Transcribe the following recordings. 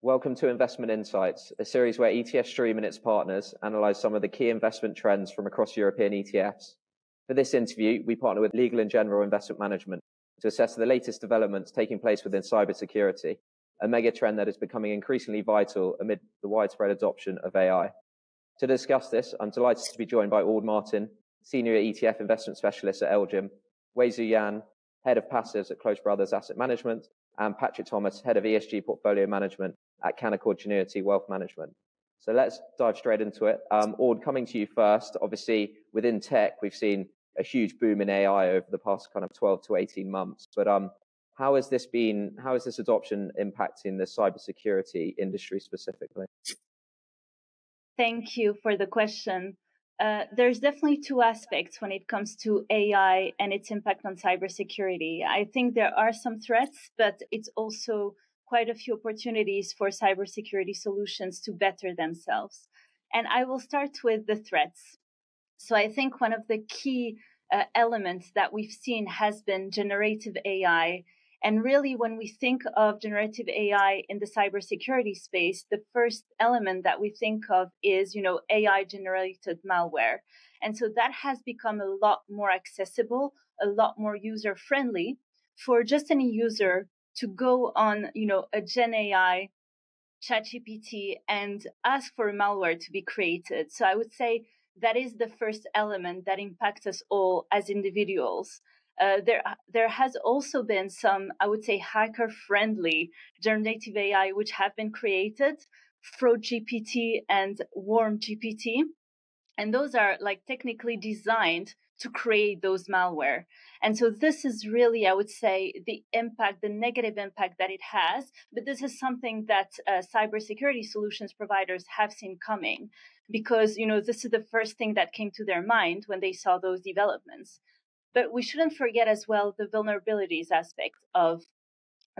Welcome to Investment Insights, a series where ETF Stream and its partners analyse some of the key investment trends from across European ETFs. For this interview, we partner with Legal & General Investment Management to assess the latest developments taking place within cybersecurity, a megatrend that is becoming increasingly vital amid the widespread adoption of AI. To discuss this, I'm delighted to be joined by Ord Martin, Senior ETF Investment Specialist at Elgin, Wei-Zu Yan, Head of Passives at Close Brothers Asset Management, and Patrick Thomas, Head of ESG Portfolio Management at Canaccord Genuity Wealth Management. So let's dive straight into it. Ord, coming to you first, obviously within tech, we've seen a huge boom in AI over the past kind of 12 to 18 months. But how is this adoption impacting the cybersecurity industry specifically? Thank you for the question. There's definitely two aspects when it comes to AI and its impact on cybersecurity. I think there are some threats, but it's also quite a few opportunities for cybersecurity solutions to better themselves. And I will start with the threats. So I think one of the key elements that we've seen has been generative AI. And really, when we think of generative AI in the cybersecurity space, the first element that we think of is, AI-generated malware. And so that has become a lot more accessible, a lot more user-friendly for just any user to go on, a Gen AI, ChatGPT, and ask for a malware to be created. So I would say that is the first element that impacts us all as individuals. There has also been some, I would say, hacker-friendly generative AI which have been created, Fraud GPT and Worm GPT, and those are technically designed to create those malware. And so this is really, I would say, the negative impact that it has. But this is something that cybersecurity solutions providers have seen coming because, this is the first thing that came to their mind when they saw those developments. But we shouldn't forget as well the vulnerabilities aspect of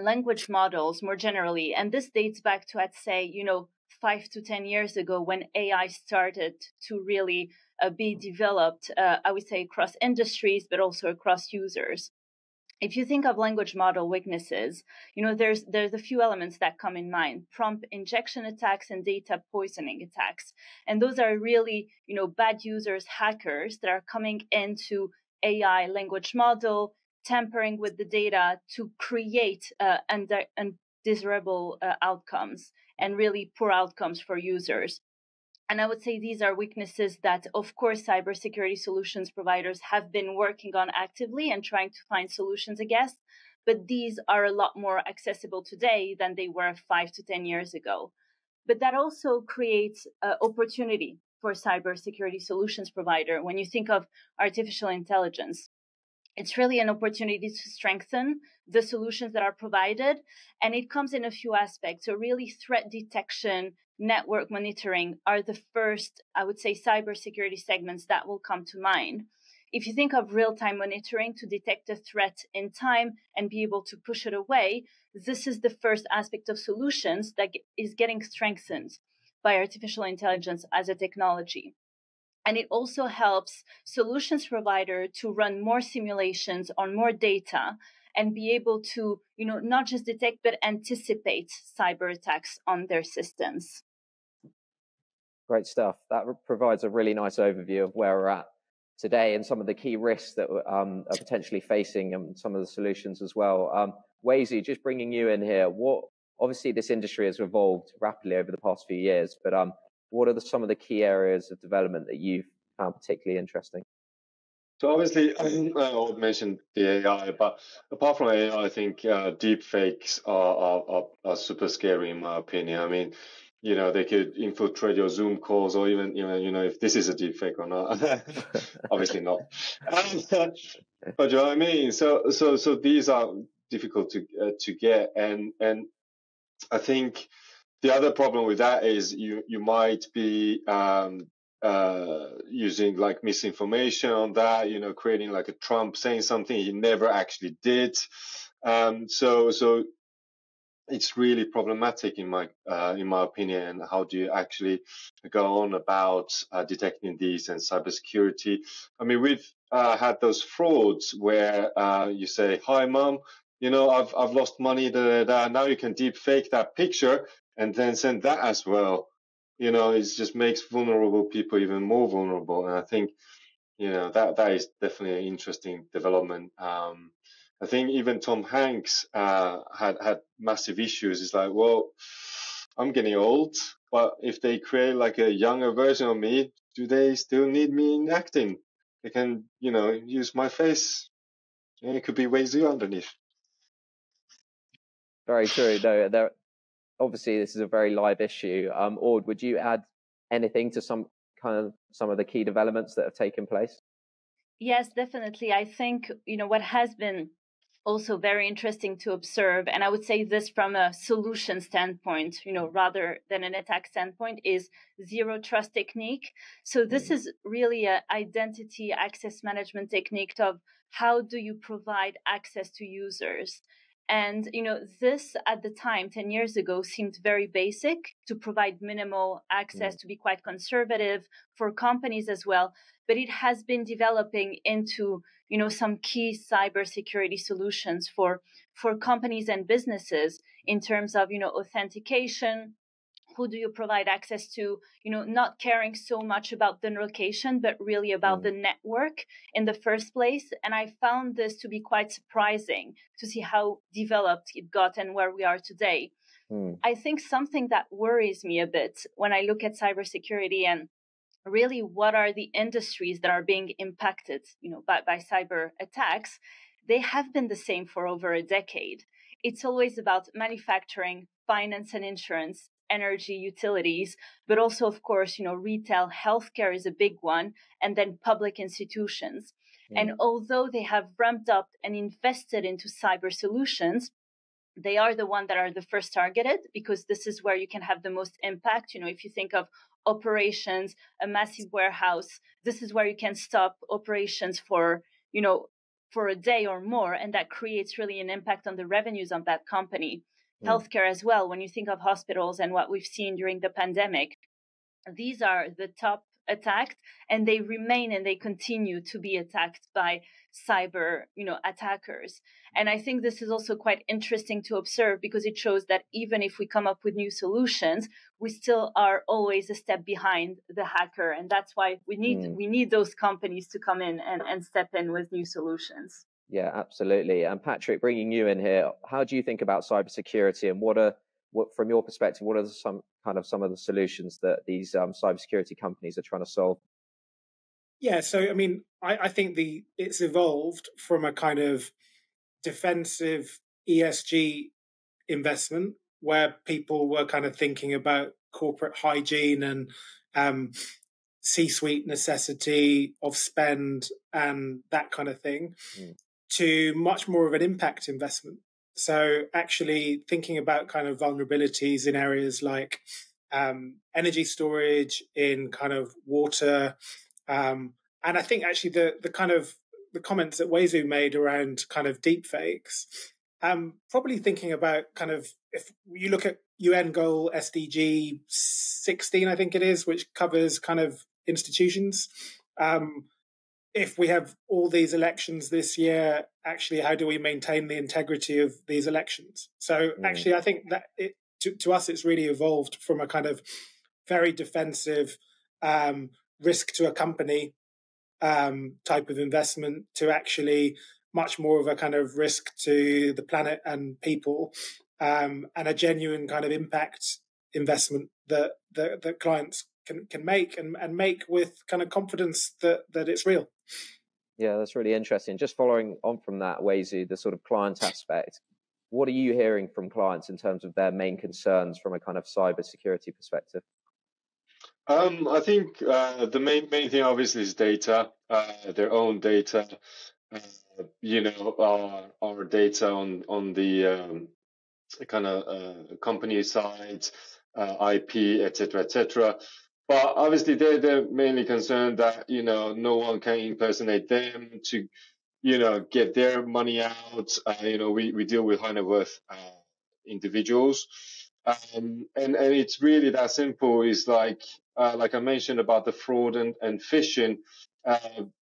language models more generally. And this dates back to, I'd say, 5 to 10 years ago when AI started to really be developed, I would say, across industries, but also across users. If you think of language model weaknesses, there's a few elements that come in mind: prompt injection attacks and data poisoning attacks. And those are really, bad users, hackers that are coming into AI language model, tampering with the data to create undesirable outcomes and really poor outcomes for users. And I would say these are weaknesses that, of course, cybersecurity solutions providers have been working on actively and trying to find solutions against. But these are a lot more accessible today than they were 5 to 10 years ago. But that also creates opportunity for cybersecurity solutions provider. When you think of artificial intelligence, it's really an opportunity to strengthen the solutions that are provided. And it comes in a few aspects. So really threat detection, network monitoring are the first, I would say, cybersecurity segments that will come to mind. If you think of real-time monitoring to detect a threat in time and be able to push it away, this is the first aspect of solutions that is getting strengthened by artificial intelligence as a technology. And it also helps solutions provider to run more simulations on more data and be able to, not just detect, but anticipate cyber attacks on their systems. Great stuff. That provides a really nice overview of where we're at today and some of the key risks that are potentially facing some of the solutions as well. Wei-Zu, just bringing you in here, obviously this industry has evolved rapidly over the past few years, but what are some of the key areas of development that you've found particularly interesting? So obviously, I would mention the AI, but apart from AI, I think deep fakes are super scary in my opinion. I mean, they could infiltrate your Zoom calls, or even, if this is a deep fake or not. Obviously not. But you know what I mean? So these are difficult to get, and I think the other problem with that is you might be using misinformation on that, creating like a Trump saying something he never actually did. So it's really problematic in my opinion. How do you actually go on about detecting these and cybersecurity? I mean, we've had those frauds where you say, "Hi, mom, I've lost money. Now you can deep fake that picture, and then send that as well, it just makes vulnerable people even more vulnerable. And I think, that is definitely an interesting development. I think even Tom Hanks had massive issues. It's like, well, I'm getting old, but if they create like a younger version of me, do they still need me in acting? They can, use my face. And it could be Wazoo underneath. Very true. No, there. Obviously, this is a very live issue. Ord, would you add anything to some of the key developments that have taken place? Yes, definitely. I think, what has been also very interesting to observe, and I would say this from a solution standpoint, rather than an attack standpoint, is zero trust technique. So this is really an identity access management technique of how do you provide access to users. And, this at the time, 10 years ago, seemed very basic to provide minimal access, to be quite conservative for companies as well. But it has been developing into, some key cybersecurity solutions for companies and businesses in terms of, authentication. Who do you provide access to? Not caring so much about the location, but really about the network in the first place. And I found this to be quite surprising to see how developed it got and where we are today. I think something that worries me a bit when I look at cybersecurity and really what are the industries that are being impacted, by cyber attacks, they have been the same for over a decade. It's always about manufacturing, finance and insurance, energy, utilities, but also, of course, retail, healthcare is a big one, and then public institutions. And although they have ramped up and invested into cyber solutions, they are the one that are the first targeted because this is where you can have the most impact. If you think of operations, a massive warehouse, this is where you can stop operations for a day or more, and that creates really an impact on the revenues of that company. Healthcare as well, when you think of hospitals and what we've seen during the pandemic, these are the top attacked, and they remain and they continue to be attacked by cyber attackers. And I think this is also quite interesting to observe because it shows that even if we come up with new solutions, we still are always a step behind the hacker, and that's why we need those companies to come in and step in with new solutions. Yeah, absolutely. And Patrick, bringing you in here, how do you think about cybersecurity, and what from your perspective, what are some of the solutions that these cybersecurity companies are trying to solve? Yeah, so I mean, I think it's evolved from a kind of defensive ESG investment where people were kind of thinking about corporate hygiene and C-suite necessity of spend and that kind of thing, to much more of an impact investment. So actually thinking about kind of vulnerabilities in areas like energy storage, in kind of water, and I think actually the comments that Wazoo made around kind of deep fakes, probably thinking about kind of, if you look at UN goal SDG 16, I think it is, which covers kind of institutions. If we have all these elections this year, actually, how do we maintain the integrity of these elections? So actually, I think that to us, it's really evolved from a kind of very defensive risk to a company type of investment to actually much more of a kind of risk to the planet and people, and a genuine kind of impact investment that clients can make and make with kind of confidence that it's real. Yeah, that's really interesting. Just following on from that, Wazoo, the sort of client aspect, what are you hearing from clients in terms of their main concerns from a kind of cybersecurity perspective? I think the main thing obviously is data, their own data, our data on the kind of company side, IP, etc., etc. But obviously they're mainly concerned that no one can impersonate them to get their money out. We deal with high net worth individuals, and it's really that simple. It's like I mentioned about the fraud and phishing.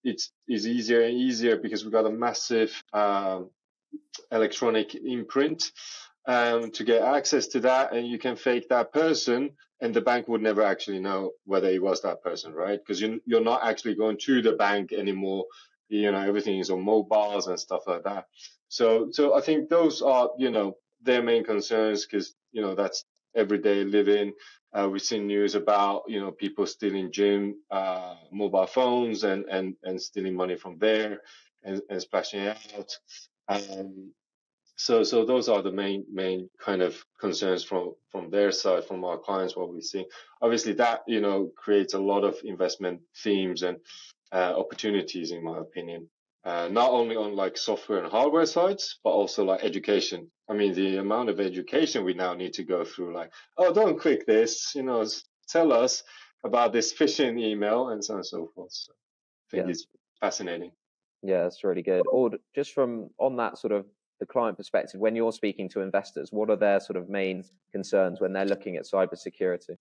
It's easier and easier because we've got a massive electronic imprint. to get access to that, and you can fake that person, and the bank would never actually know whether it was that person, right? Because you're not actually going to the bank anymore. Everything is on mobiles and stuff like that. So I think those are, their main concerns, because, that's everyday living. We've seen news about, people stealing gym mobile phones and stealing money from there and splashing it out. So those are the main kind of concerns from their side, from our clients, what we see. Obviously, that creates a lot of investment themes and opportunities, in my opinion. Not only on like software and hardware sides, but also like education. I mean, the amount of education we now need to go through, like, oh, don't click this, tell us about this phishing email and so on and so forth. So I think it's fascinating. Yeah, that's really good. Or just from on that sort of the client perspective, when you're speaking to investors, what are their sort of main concerns when they're looking at cybersecurity?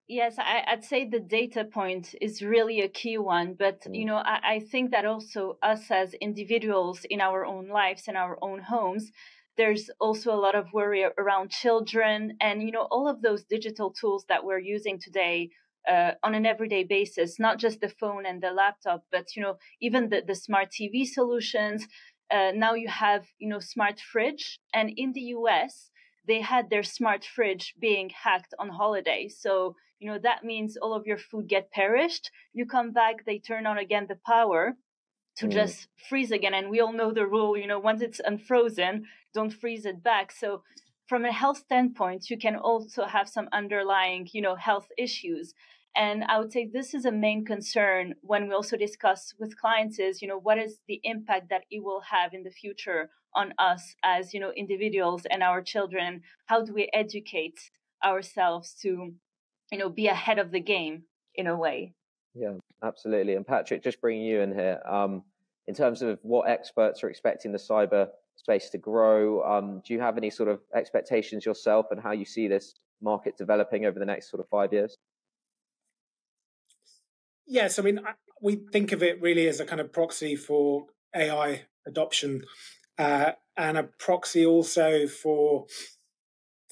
Yes, I'd say the data point is really a key one. But, I think that also us as individuals in our own lives and our own homes, there's also a lot of worry around children and, all of those digital tools that we're using today on an everyday basis, not just the phone and the laptop, but, even the smart TV solutions. Now you have, smart fridge. And in the US, they had their smart fridge being hacked on holiday. So, that means all of your food get perished. You come back, they turn on again the power to just freeze again. And we all know the rule, once it's unfrozen, don't freeze it back. So from a health standpoint, you can also have some underlying, health issues. And I would say this is a main concern when we also discuss with clients is, what is the impact that it will have in the future on us as, individuals and our children? How do we educate ourselves to, be ahead of the game in a way? Yeah, absolutely. And Patrick, just bringing you in here, in terms of what experts are expecting the cyber space to grow, do you have any sort of expectations yourself and how you see this market developing over the next sort of 5 years? Yes, I mean, we think of it really as a kind of proxy for AI adoption and a proxy also for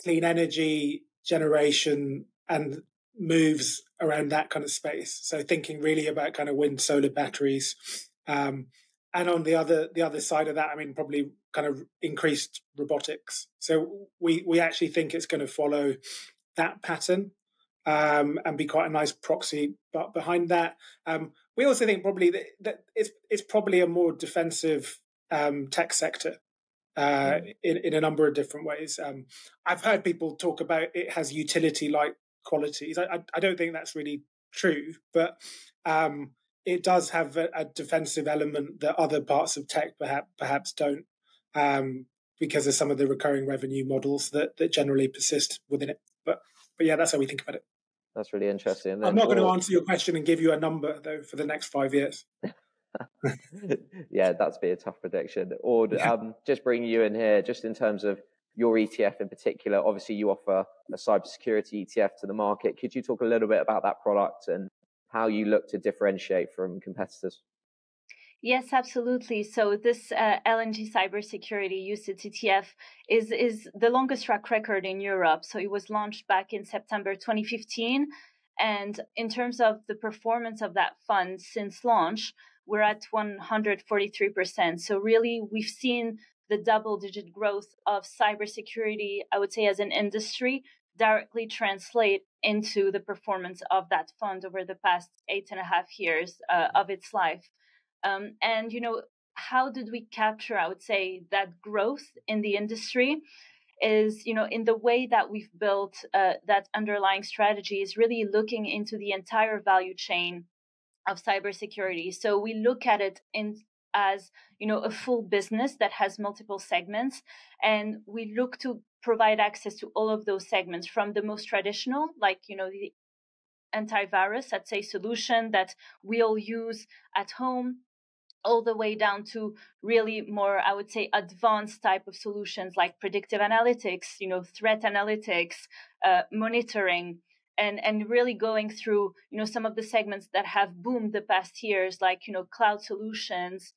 clean energy generation and moves around that kind of space. So thinking really about kind of wind, solar batteries. And on the other side of that, I mean, probably kind of increased robotics. So we actually think it's going to follow that pattern and be quite a nice proxy. But behind that, we also think probably that it's probably a more defensive tech sector. In a number of different ways. I've heard people talk about it has utility-like qualities. I don't think that's really true, but it does have a defensive element that other parts of tech perhaps don't, because of some of the recurring revenue models that generally persist within it. But yeah, that's how we think about it. That's really interesting. I'm not going to answer your question and give you a number though for the next 5 years. Yeah, that's be a tough prediction. Or just bringing you in here, just in terms of your ETF in particular, obviously you offer a cybersecurity ETF to the market. Could you talk a little bit about that product and how you look to differentiate from competitors? Yes, absolutely. So this LNG cybersecurity UCITS ETF is the longest track record in Europe. So it was launched back in September 2015. And in terms of the performance of that fund since launch, we're at 143%. So really, we've seen the double-digit growth of cybersecurity, I would say, as an industry, directly translate into the performance of that fund over the past 8.5 years of its life. And, how did we capture, I would say, that growth in the industry? Is, in the way that we've built that underlying strategy is really looking into the entire value chain of cybersecurity. So we look at it as, a full business that has multiple segments, and we look to provide access to all of those segments, from the most traditional, like, the antivirus, let's say, solution that we all use at home, all the way down to really more, I would say, advanced type of solutions like predictive analytics, threat analytics, monitoring, and really going through, some of the segments that have boomed the past years, like, cloud solutions,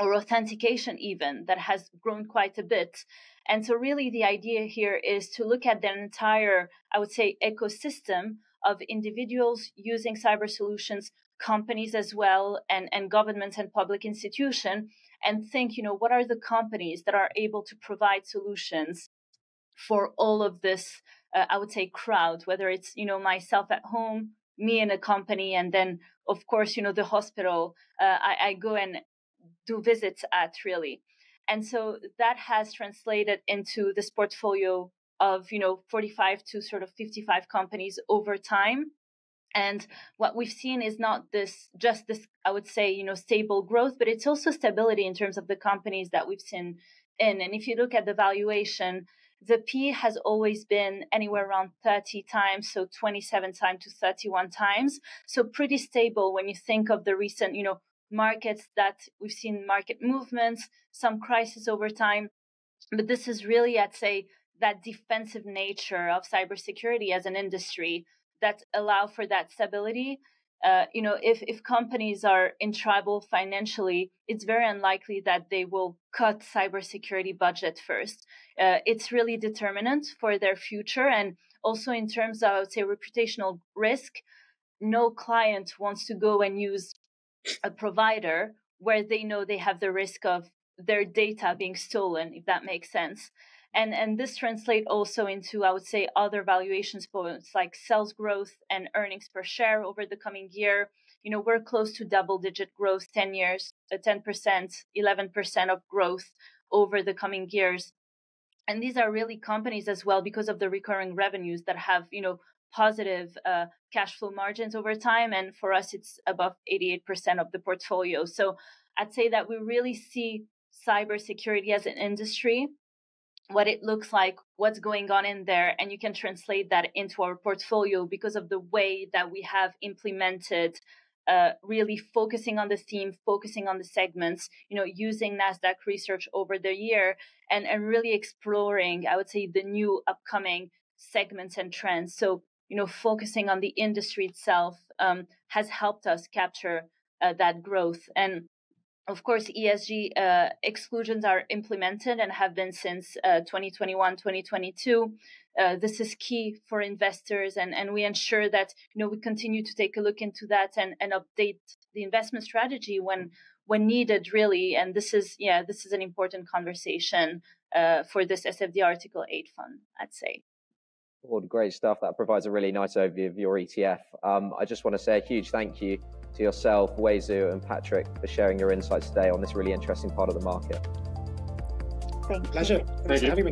or authentication even, that has grown quite a bit. And so really the idea here is to look at the entire, I would say, ecosystem of individuals using cyber solutions, companies as well, and governments and public institutions, and think, what are the companies that are able to provide solutions for all of this, I would say, crowd, whether it's, myself at home, me in a company, and then, of course, the hospital I go and do visits at, really. And so that has translated into this portfolio of, 45 to sort of 55 companies over time. And what we've seen is not just this, I would say, stable growth, but it's also stability in terms of the companies that we've seen in. And if you look at the valuation, the P has always been anywhere around 30 times, so 27 times to 31 times. So pretty stable when you think of the recent, markets that we've seen market movements, some crisis over time. But this is really, I'd say, that defensive nature of cybersecurity as an industry that allow for that stability. If companies are in trouble financially, it's very unlikely that they will cut cybersecurity budget first. It's really determinant for their future. And also in terms of, I would say, reputational risk, no client wants to go and use a provider where they know they have the risk of their data being stolen, if that makes sense. And this translates also into, I would say, other valuations points like sales growth and earnings per share over the coming year. We're close to double-digit growth, 10 years, 10%, 11% of growth over the coming years. And these are really companies as well because of the recurring revenues that have, positive cash flow margins over time. And for us, it's above 88% of the portfolio. So I'd say that we really see cybersecurity as an industry, what it looks like, what's going on in there, and you can translate that into our portfolio because of the way that we have implemented, really focusing on the theme, focusing on the segments, using NASDAQ research over the year and really exploring, I would say, the new upcoming segments and trends. So, focusing on the industry itself has helped us capture that growth. And of course, ESG exclusions are implemented and have been since 2021, 2022. This is key for investors, and we ensure that we continue to take a look into that and update the investment strategy when needed, really. And this is an important conversation for this SFD Article 8 fund, I'd say. All great stuff. That provides a really nice overview of your ETF. I just want to say a huge thank you to yourself, Weizhu, and Patrick for sharing your insights today on this really interesting part of the market. Thank you. Pleasure. Thanks for having me.